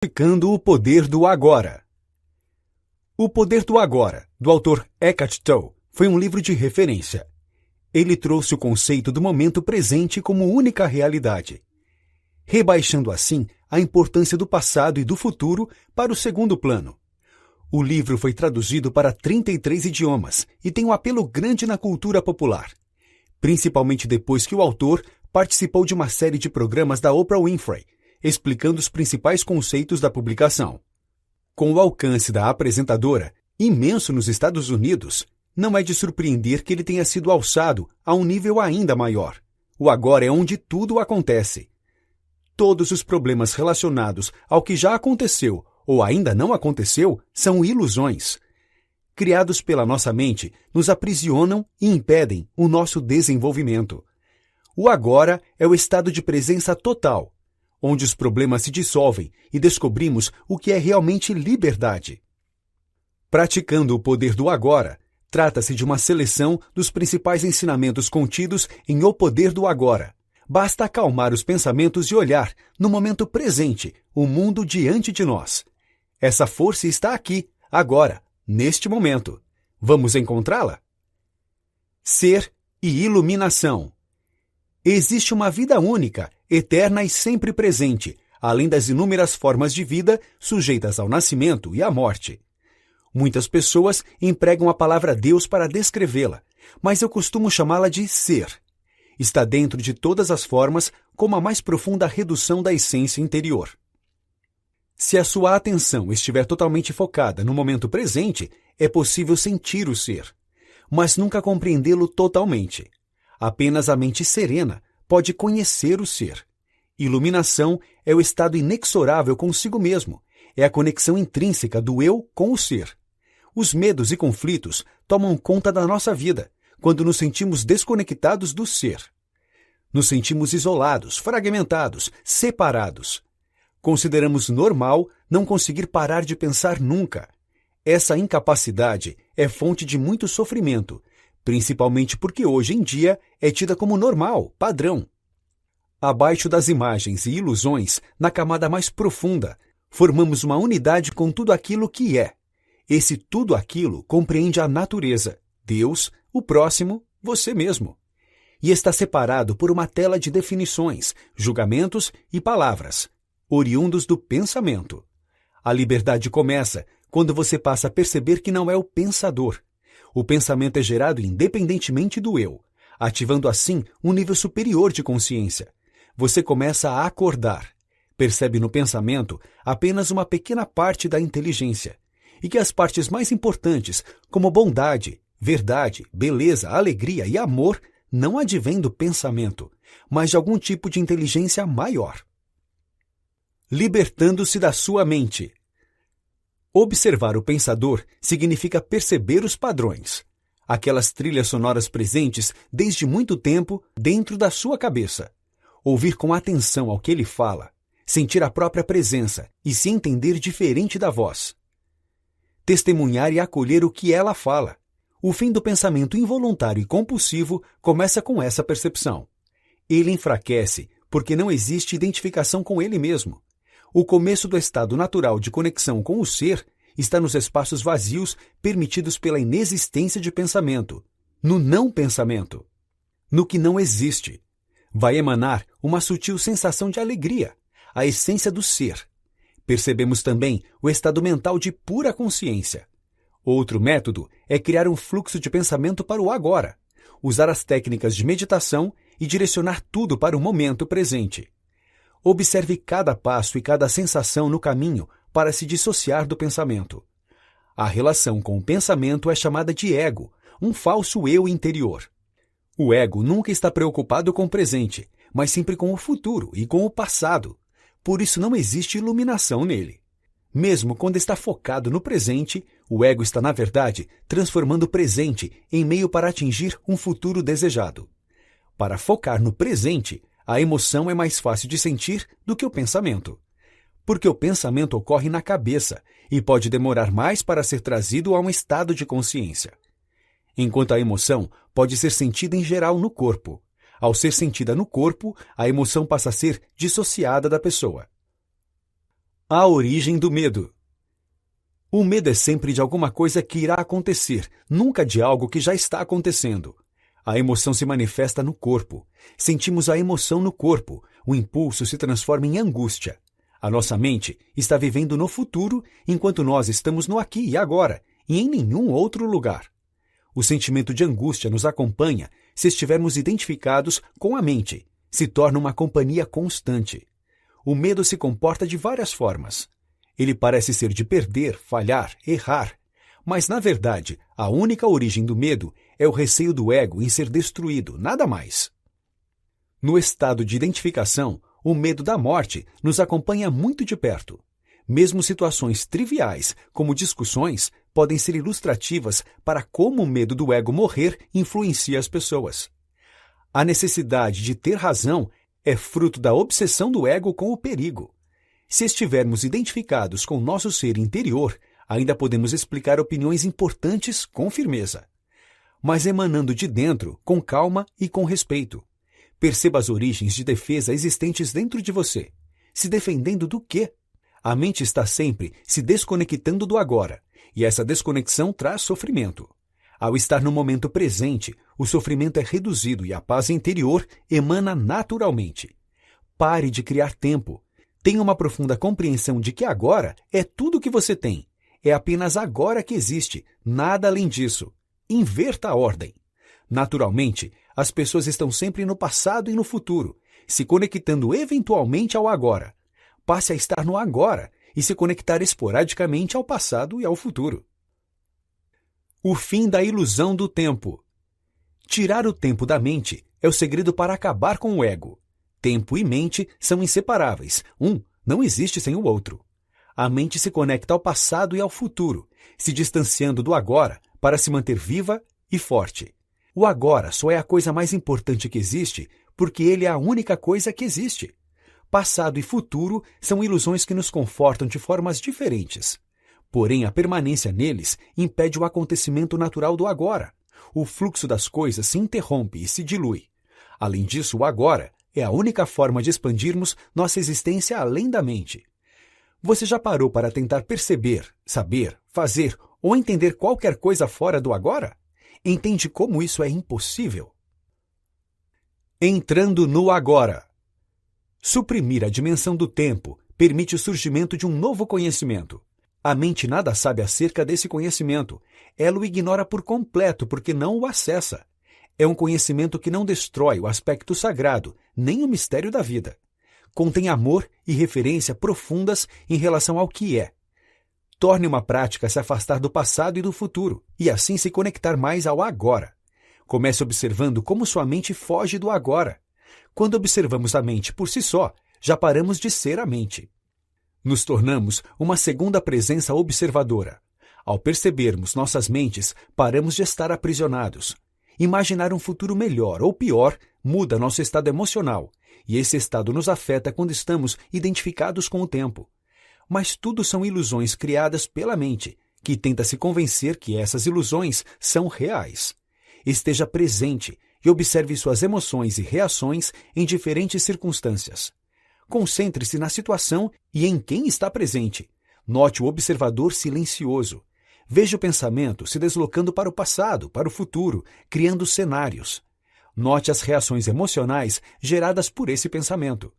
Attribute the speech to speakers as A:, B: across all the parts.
A: Praticando o Poder do Agora. O Poder do Agora, do autor Eckhart Tolle, foi um livro de referência. Ele trouxe o conceito do momento presente como única realidade, rebaixando assim a importância do passado e do futuro para o segundo plano. O livro foi traduzido para 33 idiomas e tem um apelo grande na cultura popular, principalmente depois que o autor participou de uma série de programas da Oprah Winfrey, explicando os principais conceitos da publicação. Com o alcance da apresentadora, imenso nos Estados Unidos, não é de surpreender que ele tenha sido alçado a um nível ainda maior. O agora é onde tudo acontece. Todos os problemas relacionados ao que já aconteceu ou ainda não aconteceu são ilusões. Criados pela nossa mente, nos aprisionam e impedem o nosso desenvolvimento. O agora é o estado de presença total, onde os problemas se dissolvem e descobrimos o que é realmente liberdade. Praticando o poder do agora, trata-se de uma seleção dos principais ensinamentos contidos em O Poder do Agora. Basta acalmar os pensamentos e olhar, no momento presente, o mundo diante de nós. Essa força está aqui, agora, neste momento. Vamos encontrá-la? Ser e iluminação. Existe uma vida única, eterna e sempre presente, além das inúmeras formas de vida sujeitas ao nascimento e à morte. Muitas pessoas empregam a palavra Deus para descrevê-la, mas eu costumo chamá-la de ser. Está dentro de todas as formas, como a mais profunda redução da essência interior. Se a sua atenção estiver totalmente focada no momento presente, é possível sentir o ser, mas nunca compreendê-lo totalmente. Apenas a mente serena pode conhecer o ser. Iluminação é o estado inexorável consigo mesmo. É a conexão intrínseca do eu com o ser. Os medos e conflitos tomam conta da nossa vida quando nos sentimos desconectados do ser. Nos sentimos isolados, fragmentados, separados. Consideramos normal não conseguir parar de pensar nunca. Essa incapacidade é fonte de muito sofrimento, principalmente porque hoje em dia é tida como normal, padrão. Abaixo das imagens e ilusões, na camada mais profunda, formamos uma unidade com tudo aquilo que é. Esse tudo aquilo compreende a natureza, Deus, o próximo, você mesmo. E está separado por uma tela de definições, julgamentos e palavras, oriundos do pensamento. A liberdade começa quando você passa a perceber que não é o pensador. O pensamento é gerado independentemente do eu, ativando assim um nível superior de consciência. Você começa a acordar. Percebe no pensamento apenas uma pequena parte da inteligência, e que as partes mais importantes, como bondade, verdade, beleza, alegria e amor, não advêm do pensamento, mas de algum tipo de inteligência maior. Libertando-se da sua mente. Observar o pensador significa perceber os padrões, aquelas trilhas sonoras presentes desde muito tempo dentro da sua cabeça. Ouvir com atenção ao que ele fala, sentir a própria presença e se entender diferente da voz. Testemunhar e acolher o que ela fala. O fim do pensamento involuntário e compulsivo começa com essa percepção. Ele enfraquece porque não existe identificação com ele mesmo. O começo do estado natural de conexão com o ser está nos espaços vazios permitidos pela inexistência de pensamento, no não pensamento, no que não existe. Vai emanar uma sutil sensação de alegria, a essência do ser. Percebemos também o estado mental de pura consciência. Outro método é criar um fluxo de pensamento para o agora, usar as técnicas de meditação e direcionar tudo para o momento presente. Observe cada passo e cada sensação no caminho para se dissociar do pensamento. A relação com o pensamento é chamada de ego, um falso eu interior. O ego nunca está preocupado com o presente, mas sempre com o futuro e com o passado. Por isso não existe iluminação nele. Mesmo quando está focado no presente, o ego está, na verdade, transformando o presente em meio para atingir um futuro desejado. Para focar no presente, a emoção é mais fácil de sentir do que o pensamento. Porque o pensamento ocorre na cabeça e pode demorar mais para ser trazido a um estado de consciência. Enquanto a emoção pode ser sentida em geral no corpo. Ao ser sentida no corpo, a emoção passa a ser dissociada da pessoa. A origem do medo. O medo é sempre de alguma coisa que irá acontecer, nunca de algo que já está acontecendo. A emoção se manifesta no corpo. Sentimos a emoção no corpo. O impulso se transforma em angústia. A nossa mente está vivendo no futuro, enquanto nós estamos no aqui e agora, e em nenhum outro lugar. O sentimento de angústia nos acompanha se estivermos identificados com a mente. Se torna uma companhia constante. O medo se comporta de várias formas. Ele parece ser de perder, falhar, errar. Mas, na verdade, a única origem do medo é o receio do ego em ser destruído, nada mais. No estado de identificação, o medo da morte nos acompanha muito de perto. Mesmo situações triviais, como discussões, podem ser ilustrativas para como o medo do ego morrer influencia as pessoas. A necessidade de ter razão é fruto da obsessão do ego com o perigo. Se estivermos identificados com nosso ser interior, ainda podemos explicar opiniões importantes com firmeza. Mas emanando de dentro, com calma e com respeito. Perceba as origens de defesa existentes dentro de você. Se defendendo do quê? A mente está sempre se desconectando do agora, e essa desconexão traz sofrimento. Ao estar no momento presente, o sofrimento é reduzido e a paz interior emana naturalmente. Pare de criar tempo. Tenha uma profunda compreensão de que agora é tudo o que você tem. É apenas agora que existe, nada além disso. Inverta a ordem. Naturalmente, as pessoas estão sempre no passado e no futuro, se conectando eventualmente ao agora. Passe a estar no agora e se conectar esporadicamente ao passado e ao futuro. O fim da ilusão do tempo. Tirar o tempo da mente é o segredo para acabar com o ego. Tempo e mente são inseparáveis. Um não existe sem o outro. A mente se conecta ao passado e ao futuro, se distanciando do agora para se manter viva e forte. O agora só é a coisa mais importante que existe porque ele é a única coisa que existe. Passado e futuro são ilusões que nos confortam de formas diferentes. Porém, a permanência neles impede o acontecimento natural do agora. O fluxo das coisas se interrompe e se dilui. Além disso, o agora é a única forma de expandirmos nossa existência além da mente. Você já parou para tentar perceber, saber, fazer ou entender qualquer coisa fora do agora? Entende como isso é impossível? Entrando no agora. Suprimir a dimensão do tempo permite o surgimento de um novo conhecimento. A mente nada sabe acerca desse conhecimento. Ela o ignora por completo porque não o acessa. É um conhecimento que não destrói o aspecto sagrado, nem o mistério da vida. Contém amor e referência profundas em relação ao que é. Torne uma prática se afastar do passado e do futuro, e assim se conectar mais ao agora. Comece observando como sua mente foge do agora. Quando observamos a mente por si só, já paramos de ser a mente. Nos tornamos uma segunda presença observadora. Ao percebermos nossas mentes, paramos de estar aprisionados. Imaginar um futuro melhor ou pior muda nosso estado emocional, e esse estado nos afeta quando estamos identificados com o tempo. Mas tudo são ilusões criadas pela mente, que tenta se convencer que essas ilusões são reais. Esteja presente e observe suas emoções e reações em diferentes circunstâncias. Concentre-se na situação e em quem está presente. Note o observador silencioso. Veja o pensamento se deslocando para o passado, para o futuro, criando cenários. Note as reações emocionais geradas por esse pensamento.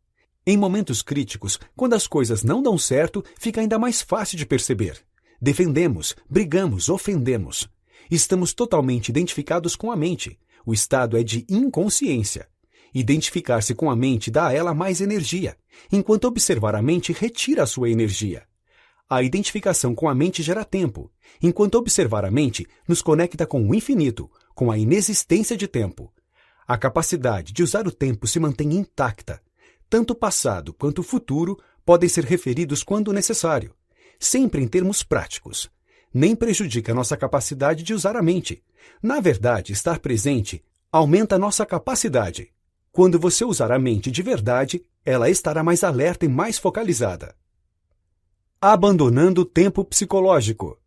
A: Em momentos críticos, quando as coisas não dão certo, fica ainda mais fácil de perceber. Defendemos, brigamos, ofendemos. Estamos totalmente identificados com a mente. O estado é de inconsciência. Identificar-se com a mente dá a ela mais energia, enquanto observar a mente retira a sua energia. A identificação com a mente gera tempo, enquanto observar a mente nos conecta com o infinito, com a inexistência de tempo. A capacidade de usar o tempo se mantém intacta. Tanto o passado quanto o futuro podem ser referidos quando necessário, sempre em termos práticos. Nem prejudica nossa capacidade de usar a mente. Na verdade, estar presente aumenta nossa capacidade. Quando você usar a mente de verdade, ela estará mais alerta e mais focalizada. Abandonando o tempo psicológico.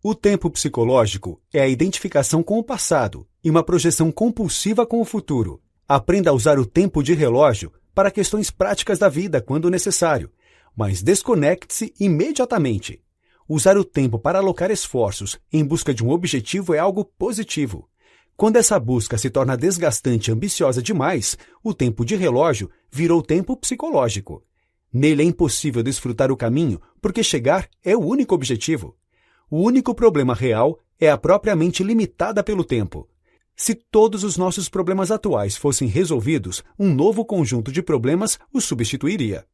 A: O tempo psicológico é a identificação com o passado e uma projeção compulsiva com o futuro. Aprenda a usar o tempo de relógio para questões práticas da vida quando necessário, mas desconecte-se imediatamente. Usar o tempo para alocar esforços em busca de um objetivo é algo positivo. Quando essa busca se torna desgastante e ambiciosa demais, o tempo de relógio virou tempo psicológico. Nele é impossível desfrutar o caminho porque chegar é o único objetivo. O único problema real é a própria mente limitada pelo tempo. Se todos os nossos problemas atuais fossem resolvidos, um novo conjunto de problemas os substituiria.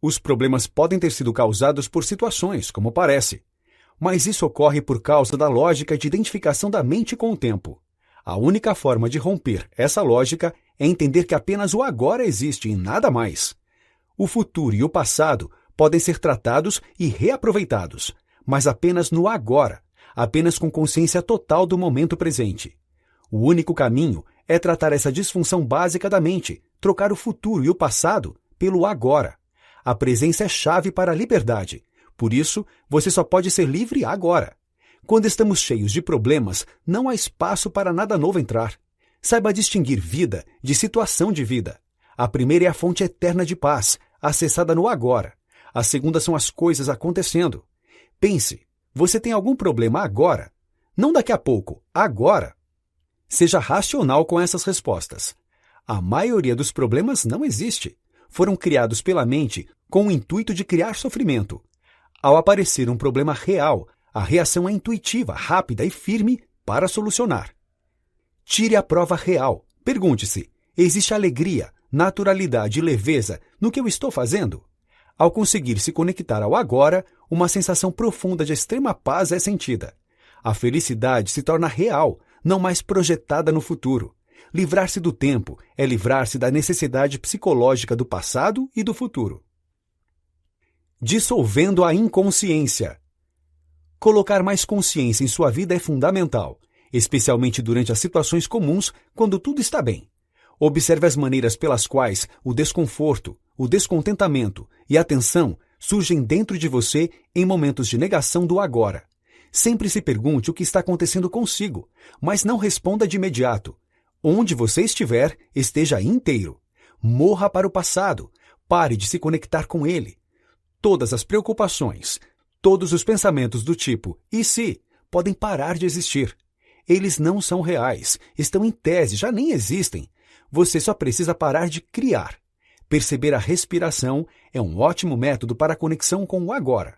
A: Os problemas podem ter sido causados por situações, como parece. Mas isso ocorre por causa da lógica de identificação da mente com o tempo. A única forma de romper essa lógica é entender que apenas o agora existe e nada mais. O futuro e o passado podem ser tratados e reaproveitados, mas apenas no agora, apenas com consciência total do momento presente. O único caminho é tratar essa disfunção básica da mente, trocar o futuro e o passado pelo agora. A presença é chave para a liberdade. Por isso, você só pode ser livre agora. Quando estamos cheios de problemas, não há espaço para nada novo entrar. Saiba distinguir vida de situação de vida. A primeira é a fonte eterna de paz, acessada no agora. A segunda são as coisas acontecendo. Pense, você tem algum problema agora? Não daqui a pouco, agora. Seja racional com essas respostas. A maioria dos problemas não existe. Foram criados pela mente com o intuito de criar sofrimento. Ao aparecer um problema real, a reação é intuitiva, rápida e firme para solucionar. Tire a prova real. Pergunte-se, existe alegria, naturalidade e leveza no que eu estou fazendo? Ao conseguir se conectar ao agora, uma sensação profunda de extrema paz é sentida. A felicidade se torna real, não mais projetada no futuro. Livrar-se do tempo é livrar-se da necessidade psicológica do passado e do futuro. Dissolvendo a inconsciência. Colocar mais consciência em sua vida é fundamental, especialmente durante as situações comuns, quando tudo está bem. Observe as maneiras pelas quais o desconforto, o descontentamento e a tensão surgem dentro de você em momentos de negação do agora. Sempre se pergunte o que está acontecendo consigo, mas não responda de imediato. Onde você estiver, esteja inteiro. Morra para o passado. Pare de se conectar com ele. Todas as preocupações, todos os pensamentos do tipo "e se?" podem parar de existir. Eles não são reais, estão em tese, já nem existem. Você só precisa parar de criar. Perceber a respiração é um ótimo método para a conexão com o agora,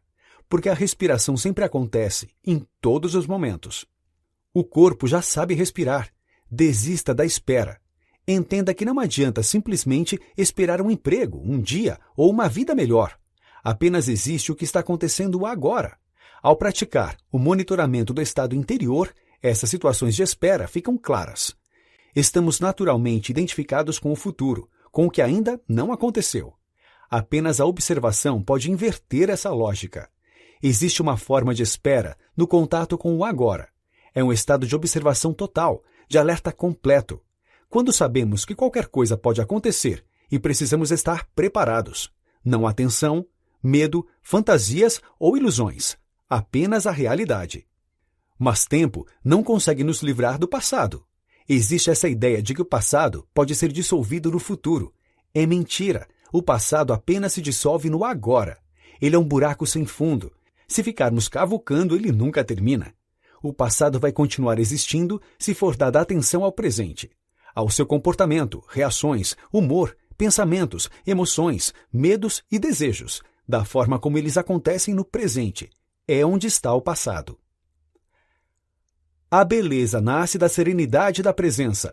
A: porque a respiração sempre acontece, em todos os momentos. O corpo já sabe respirar. Desista da espera. Entenda que não adianta simplesmente esperar um emprego, um dia ou uma vida melhor. Apenas existe o que está acontecendo agora. Ao praticar o monitoramento do estado interior, essas situações de espera ficam claras. Estamos naturalmente identificados com o futuro, com o que ainda não aconteceu. Apenas a observação pode inverter essa lógica. Existe uma forma de espera no contato com o agora. É um estado de observação total, de alerta completo. Quando sabemos que qualquer coisa pode acontecer e precisamos estar preparados. Não há tensão, medo, fantasias ou ilusões. Apenas a realidade. Mas tempo não consegue nos livrar do passado. Existe essa ideia de que o passado pode ser dissolvido no futuro. É mentira. O passado apenas se dissolve no agora. Ele é um buraco sem fundo. Se ficarmos cavucando, ele nunca termina. O passado vai continuar existindo se for dada atenção ao presente, ao seu comportamento, reações, humor, pensamentos, emoções, medos e desejos, da forma como eles acontecem no presente. É onde está o passado. A beleza nasce da serenidade da presença.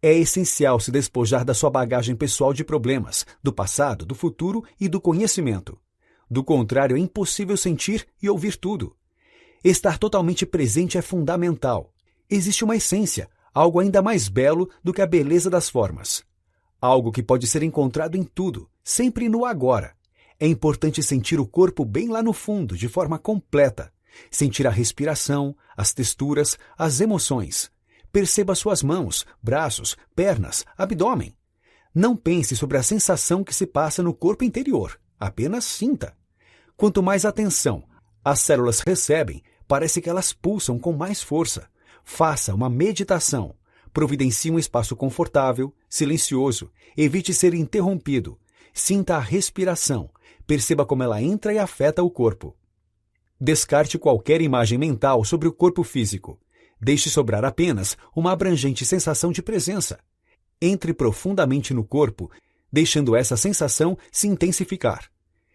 A: É essencial se despojar da sua bagagem pessoal de problemas, do passado, do futuro e do conhecimento. Do contrário, é impossível sentir e ouvir tudo. Estar totalmente presente é fundamental. Existe uma essência, algo ainda mais belo do que a beleza das formas. Algo que pode ser encontrado em tudo, sempre no agora. É importante sentir o corpo bem lá no fundo, de forma completa. Sentir a respiração, as texturas, as emoções. Perceba suas mãos, braços, pernas, abdômen. Não pense sobre a sensação que se passa no corpo interior. Apenas sinta. Quanto mais atenção as células recebem, parece que elas pulsam com mais força. Faça uma meditação. Providencie um espaço confortável, silencioso. Evite ser interrompido. Sinta a respiração. Perceba como ela entra e afeta o corpo. Descarte qualquer imagem mental sobre o corpo físico. Deixe sobrar apenas uma abrangente sensação de presença. Entre profundamente no corpo, deixando essa sensação se intensificar.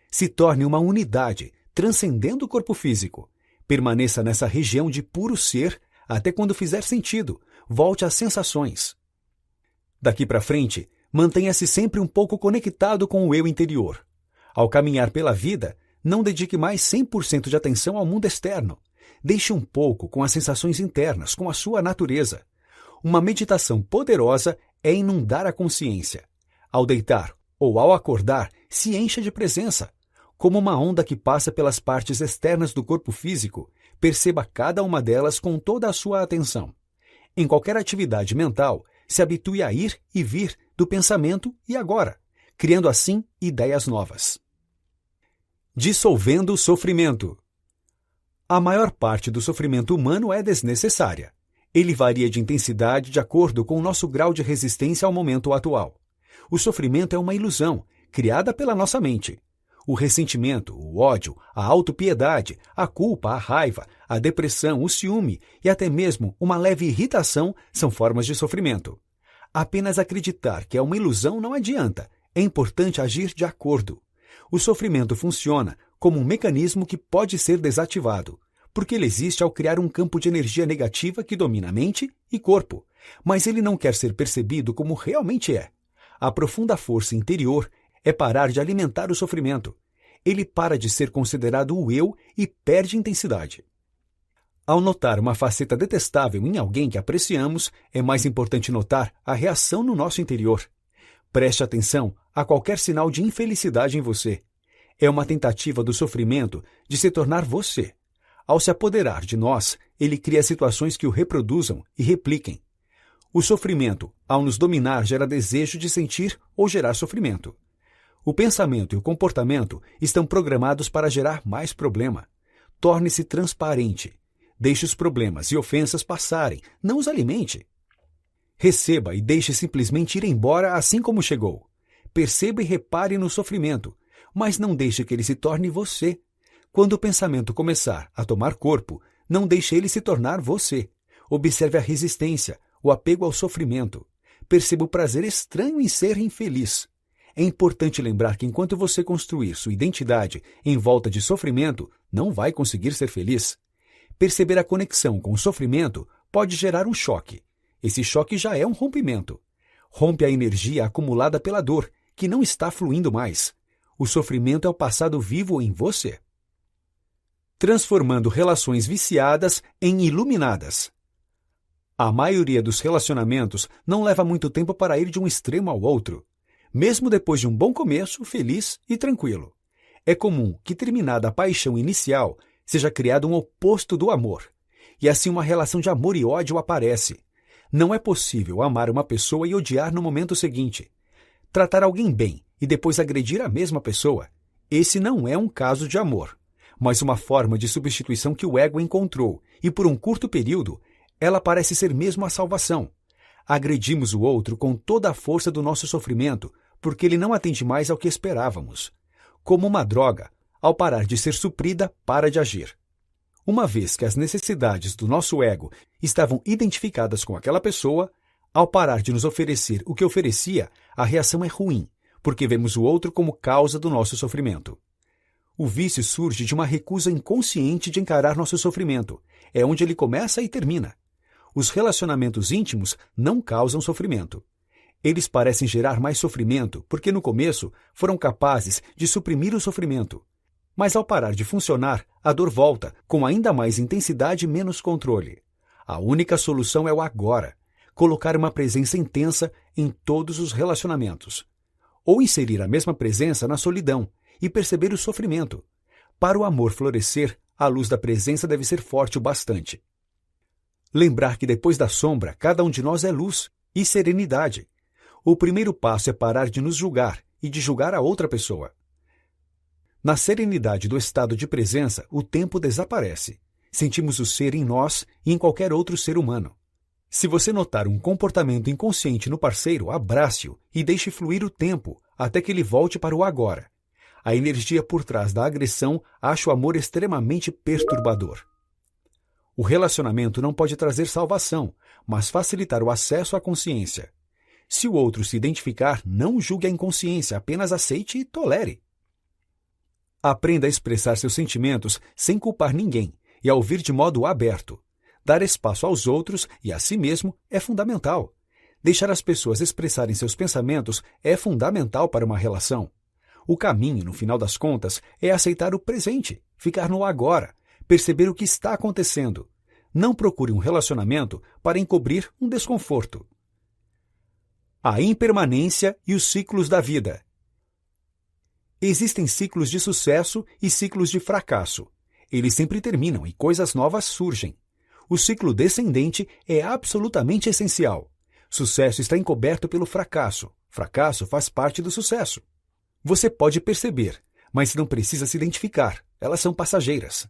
A: Se torne uma unidade, transcendendo o corpo físico. Permaneça nessa região de puro ser até quando fizer sentido. Volte às sensações. Daqui para frente, mantenha-se sempre um pouco conectado com o eu interior. Ao caminhar pela vida, não dedique mais 100% de atenção ao mundo externo. Deixe um pouco com as sensações internas, com a sua natureza. Uma meditação poderosa é inundar a consciência. Ao deitar ou ao acordar, se encha de presença. Como uma onda que passa pelas partes externas do corpo físico, perceba cada uma delas com toda a sua atenção. Em qualquer atividade mental, se habitue a ir e vir do pensamento e agora, criando assim ideias novas. Dissolvendo o sofrimento. A maior parte do sofrimento humano é desnecessária. Ele varia de intensidade de acordo com o nosso grau de resistência ao momento atual. O sofrimento é uma ilusão, criada pela nossa mente. O ressentimento, o ódio, a autopiedade, a culpa, a raiva, a depressão, o ciúme e até mesmo uma leve irritação são formas de sofrimento. Apenas acreditar que é uma ilusão não adianta. É importante agir de acordo. O sofrimento funciona como um mecanismo que pode ser desativado, porque ele existe ao criar um campo de energia negativa que domina mente e corpo, mas ele não quer ser percebido como realmente é. A profunda força interior é parar de alimentar o sofrimento. Ele para de ser considerado o eu e perde intensidade. Ao notar uma faceta detestável em alguém que apreciamos, é mais importante notar a reação no nosso interior. Preste atenção a qualquer sinal de infelicidade em você. É uma tentativa do sofrimento de se tornar você. Ao se apoderar de nós, ele cria situações que o reproduzam e repliquem. O sofrimento, ao nos dominar, gera desejo de sentir ou gerar sofrimento. O pensamento e o comportamento estão programados para gerar mais problema. Torne-se transparente. Deixe os problemas e ofensas passarem, não os alimente. Receba e deixe simplesmente ir embora assim como chegou. Perceba e repare no sofrimento, mas não deixe que ele se torne você. Quando o pensamento começar a tomar corpo, não deixe ele se tornar você. Observe a resistência, o apego ao sofrimento. Perceba o prazer estranho em ser infeliz. É importante lembrar que enquanto você construir sua identidade em volta de sofrimento, não vai conseguir ser feliz. Perceber a conexão com o sofrimento pode gerar um choque. Esse choque já é um rompimento. Rompe a energia acumulada pela dor, que não está fluindo mais. O sofrimento é o passado vivo em você. Transformando relações viciadas em iluminadas. A maioria dos relacionamentos não leva muito tempo para ir de um extremo ao outro, mesmo depois de um bom começo, feliz e tranquilo. É comum que, terminada a paixão inicial, seja criado um oposto do amor, e assim uma relação de amor e ódio aparece. Não é possível amar uma pessoa e odiar no momento seguinte. Tratar alguém bem e depois agredir a mesma pessoa, esse não é um caso de amor, mas uma forma de substituição que o ego encontrou, e por um curto período, ela parece ser mesmo a salvação. Agredimos o outro com toda a força do nosso sofrimento, porque ele não atende mais ao que esperávamos. Como uma droga, ao parar de ser suprida, para de agir. Uma vez que as necessidades do nosso ego estavam identificadas com aquela pessoa, ao parar de nos oferecer o que oferecia, a reação é ruim, porque vemos o outro como causa do nosso sofrimento. O vício surge de uma recusa inconsciente de encarar nosso sofrimento. É onde ele começa e termina. Os relacionamentos íntimos não causam sofrimento. Eles parecem gerar mais sofrimento porque no começo foram capazes de suprimir o sofrimento. Mas ao parar de funcionar, a dor volta, com ainda mais intensidade e menos controle. A única solução é o agora, colocar uma presença intensa em todos os relacionamentos. Ou inserir a mesma presença na solidão e perceber o sofrimento. Para o amor florescer, a luz da presença deve ser forte o bastante. Lembrar que depois da sombra, cada um de nós é luz e serenidade. O primeiro passo é parar de nos julgar e de julgar a outra pessoa. Na serenidade do estado de presença, o tempo desaparece. Sentimos o ser em nós e em qualquer outro ser humano. Se você notar um comportamento inconsciente no parceiro, abrace-o e deixe fluir o tempo até que ele volte para o agora. A energia por trás da agressão acha o amor extremamente perturbador. O relacionamento não pode trazer salvação, mas facilitar o acesso à consciência. Se o outro se identificar, não julgue a inconsciência, apenas aceite e tolere. Aprenda a expressar seus sentimentos sem culpar ninguém e a ouvir de modo aberto. Dar espaço aos outros e a si mesmo é fundamental. Deixar as pessoas expressarem seus pensamentos é fundamental para uma relação. O caminho, no final das contas, é aceitar o presente, ficar no agora, perceber o que está acontecendo. Não procure um relacionamento para encobrir um desconforto. A impermanência e os ciclos da vida. Existem ciclos de sucesso e ciclos de fracasso. Eles sempre terminam e coisas novas surgem. O ciclo descendente é absolutamente essencial. Sucesso está encoberto pelo fracasso. Fracasso faz parte do sucesso. Você pode perceber, mas não precisa se identificar. Elas são passageiras.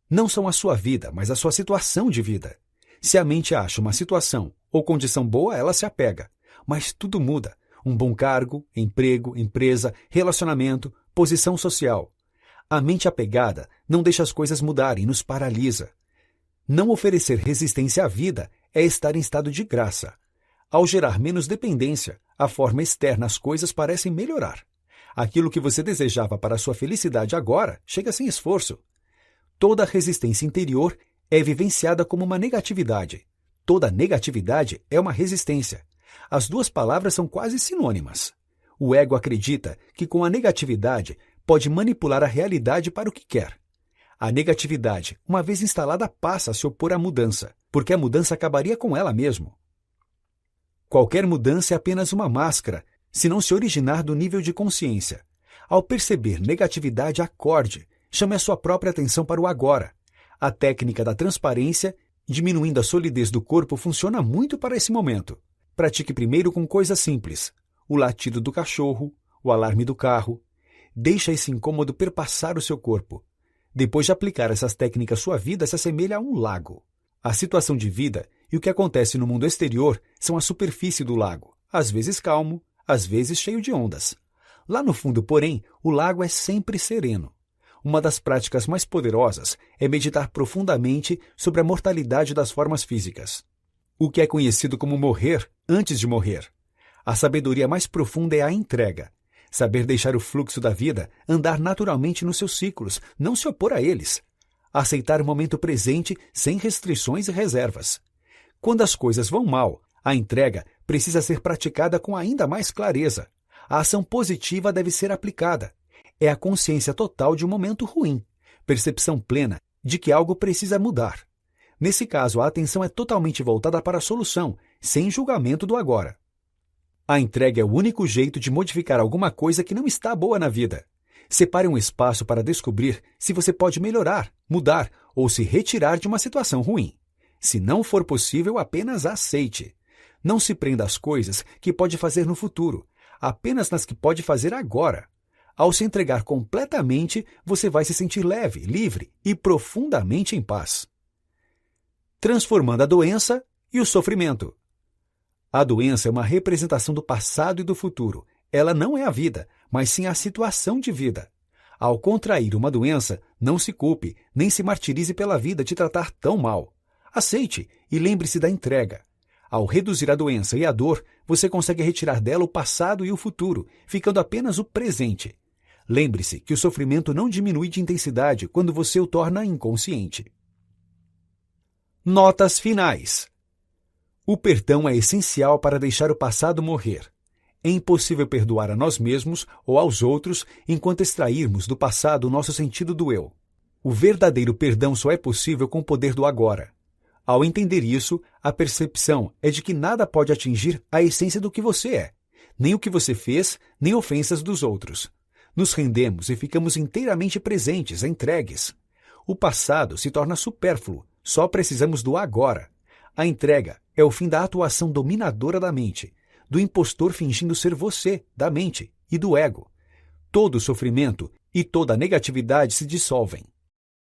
A: Não são a sua vida, mas a sua situação de vida. Se a mente acha uma situação ou condição boa, ela se apega. Mas tudo muda. Um bom cargo, emprego, empresa, relacionamento, posição social. A mente apegada não deixa as coisas mudarem, nos paralisa. Não oferecer resistência à vida é estar em estado de graça. Ao gerar menos dependência, a forma externa as coisas parecem melhorar. Aquilo que você desejava para a sua felicidade agora chega sem esforço. Toda resistência interior é vivenciada como uma negatividade. Toda negatividade é uma resistência. As duas palavras são quase sinônimas. O ego acredita que com a negatividade pode manipular a realidade para o que quer. A negatividade, uma vez instalada, passa a se opor à mudança, porque a mudança acabaria com ela mesmo. Qualquer mudança é apenas uma máscara, se não se originar do nível de consciência. Ao perceber negatividade, acorde, chame a sua própria atenção para o agora. A técnica da transparência, diminuindo a solidez do corpo, funciona muito para esse momento. Pratique primeiro com coisas simples. O latido do cachorro, o alarme do carro. Deixa esse incômodo perpassar o seu corpo. Depois de aplicar essas técnicas, sua vida se assemelha a um lago. A situação de vida e o que acontece no mundo exterior são a superfície do lago, às vezes calmo, às vezes cheio de ondas. Lá no fundo, porém, o lago é sempre sereno. Uma das práticas mais poderosas é meditar profundamente sobre a mortalidade das formas físicas. O que é conhecido como morrer antes de morrer. A sabedoria mais profunda é a entrega. Saber deixar o fluxo da vida andar naturalmente nos seus ciclos, não se opor a eles. Aceitar o momento presente sem restrições e reservas. Quando as coisas vão mal, a entrega precisa ser praticada com ainda mais clareza. A ação positiva deve ser aplicada. É a consciência total de um momento ruim, percepção plena de que algo precisa mudar. Nesse caso, a atenção é totalmente voltada para a solução, sem julgamento do agora. A entrega é o único jeito de modificar alguma coisa que não está boa na vida. Separe um espaço para descobrir se você pode melhorar, mudar ou se retirar de uma situação ruim. Se não for possível, apenas aceite. Não se prenda às coisas que pode fazer no futuro, apenas nas que pode fazer agora. Ao se entregar completamente, você vai se sentir leve, livre e profundamente em paz. Transformando a doença e o sofrimento. A doença é uma representação do passado e do futuro. Ela não é a vida, mas sim a situação de vida. Ao contrair uma doença, não se culpe, nem se martirize pela vida te tratar tão mal. Aceite e lembre-se da entrega. Ao reduzir a doença e a dor, você consegue retirar dela o passado e o futuro, ficando apenas o presente. Lembre-se que o sofrimento não diminui de intensidade quando você o torna inconsciente. Notas finais. O perdão é essencial para deixar o passado morrer. É impossível perdoar a nós mesmos ou aos outros enquanto extrairmos do passado o nosso sentido do eu. O verdadeiro perdão só é possível com o poder do agora. Ao entender isso, a percepção é de que nada pode atingir a essência do que você é, nem o que você fez, nem ofensas dos outros. Nos rendemos e ficamos inteiramente presentes, entregues. O passado se torna supérfluo, só precisamos do agora. A entrega é o fim da atuação dominadora da mente, do impostor fingindo ser você, da mente e do ego. Todo o sofrimento e toda a negatividade se dissolvem.